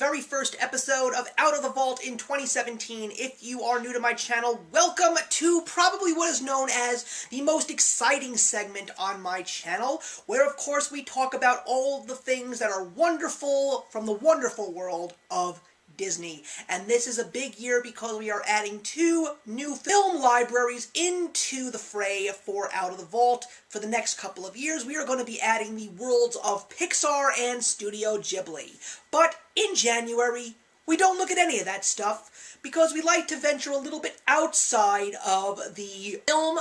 very first episode of Out of the Vault in 2017. If you are new to my channel, welcome to probably what is known as the most exciting segment on my channel, where of course we talk about all the things that are wonderful from the wonderful world of Disney. And this is a big year because we are adding 2 new film libraries into the fray for Out of the Vault. For the next couple of years, we are going to be adding the worlds of Pixar and Studio Ghibli. But in January, we don't look at any of that stuff because we like to venture a little bit outside of the film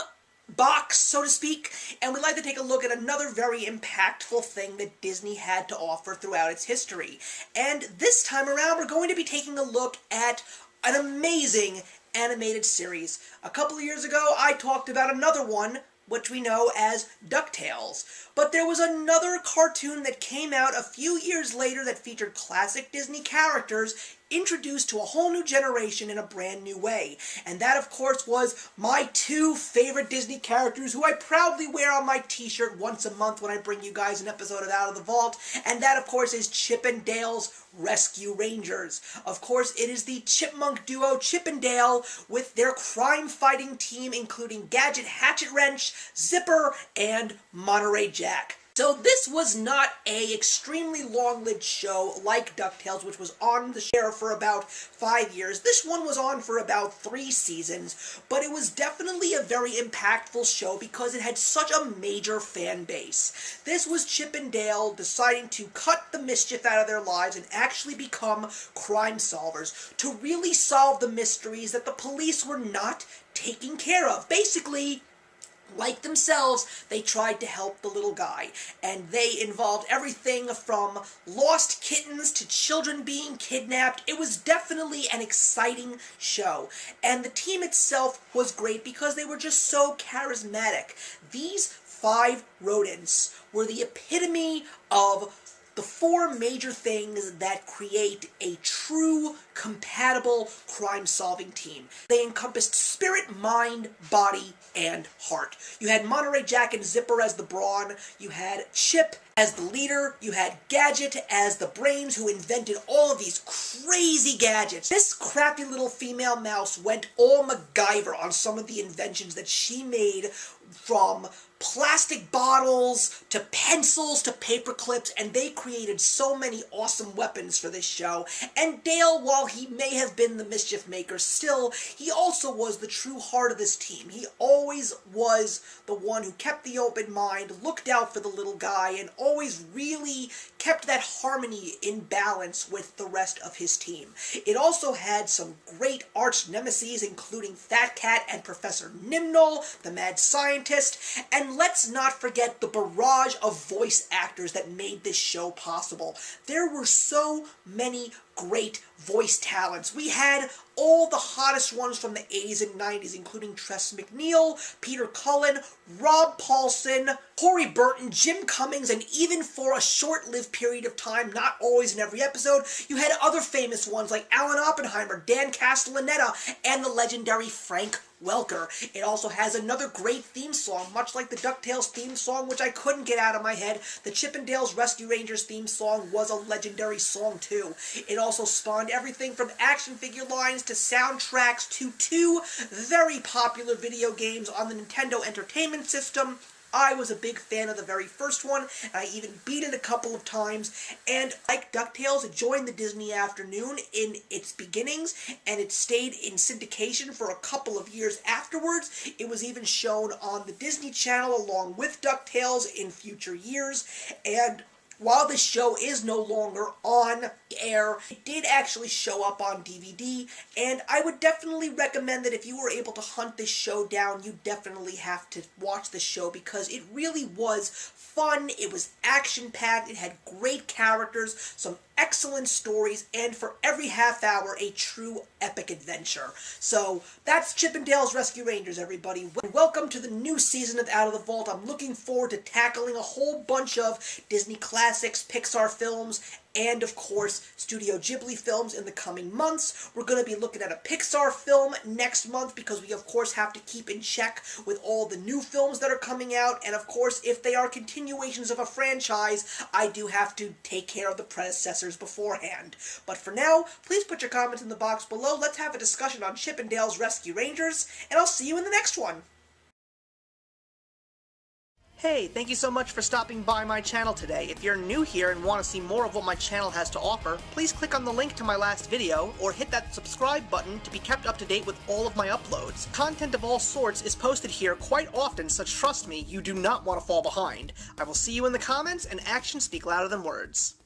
box, so to speak, and we'd like to take a look at another very impactful thing that Disney had to offer throughout its history. And this time around, we're going to be taking a look at an amazing animated series. A couple of years ago, I talked about another one, which we know as DuckTales. But there was another cartoon that came out a few years later that featured classic Disney characters introduced to a whole new generation in a brand new way. And that, of course, was my 2 favorite Disney characters who I proudly wear on my t-shirt once a month when I bring you guys an episode of Out of the Vault. And that, of course, is Chip and Dale's Rescue Rangers. Of course, it is the chipmunk duo Chip and Dale with their crime-fighting team including Gadget Hatchet Wrench, Zipper, and Monterey Jack. So this was not a extremely long-lived show like DuckTales, which was on the air for about 5 years. This one was on for about 3 seasons, but it was definitely a very impactful show because it had such a major fan base. This was Chip and Dale deciding to cut the mischief out of their lives and actually become crime solvers, to really solve the mysteries that the police were not taking care of. Basically, like themselves, they tried to help the little guy, and they involved everything from lost kittens to children being kidnapped. It was definitely an exciting show, and the team itself was great because they were just so charismatic. These 5 rodents were the epitome of the 4 major things that create a true, compatible, crime-solving team. They encompassed spirit, mind, body, and heart. You had Monterey Jack and Zipper as the brawn, you had Chip as the leader, you had Gadget as the brains who invented all of these crazy gadgets. This crafty little female mouse went all MacGyver on some of the inventions that she made, from plastic bottles to pencils to paper clips, and they created so many awesome weapons for this show. And Dale, while he may have been the mischief maker, still, he also was the true heart of this team. He always was the one who kept the open mind, looked out for the little guy, and always really kept that harmony in balance with the rest of his team. It also had some great arch nemeses, including Fat Cat and Professor Nimnol, the mad scientist, and let's not forget the barrage of voice actors that made this show possible. There were so many great voice talents. We had all the hottest ones from the 80s and 90s, including Tress MacNeille, Peter Cullen, Rob Paulson, Corey Burton, Jim Cummings, and even for a short-lived period of time, not always in every episode, you had other famous ones like Alan Oppenheimer, Dan Castellaneta, and the legendary Frank Welker. It also has another great theme song, much like the DuckTales theme song, which I couldn't get out of my head. The Chip and Dale's Rescue Rangers theme song was a legendary song too. It also spawned everything from action figure lines to soundtracks to 2 very popular video games on the Nintendo Entertainment System. I was a big fan of the very first one, and I even beat it a couple of times, and like DuckTales, it joined the Disney afternoon in its beginnings, and it stayed in syndication for a couple of years afterwards. It was even shown on the Disney Channel along with DuckTales in future years, and while this show is no longer on air, it did actually show up on DVD, and I would definitely recommend that if you were able to hunt this show down, you definitely have to watch the show because it really was fun, it was action-packed, it had great characters, some excellent stories, and for every half hour, a true epic adventure. So, that's Chip and Dale's Rescue Rangers, everybody. Welcome to the new season of Out of the Vault. I'm looking forward to tackling a whole bunch of Disney classics, Pixar films, and of course Studio Ghibli films in the coming months. We're going to be looking at a Pixar film next month because we of course have to keep in check with all the new films that are coming out, and of course if they are continuations of a franchise, I do have to take care of the predecessors beforehand. But for now, please put your comments in the box below. Let's have a discussion on Chip and Dale's Rescue Rangers, and I'll see you in the next one. Hey, thank you so much for stopping by my channel today. If you're new here and want to see more of what my channel has to offer, please click on the link to my last video, or hit that subscribe button to be kept up to date with all of my uploads. Content of all sorts is posted here quite often, so trust me, you do not want to fall behind. I will see you in the comments, and actions speak louder than words.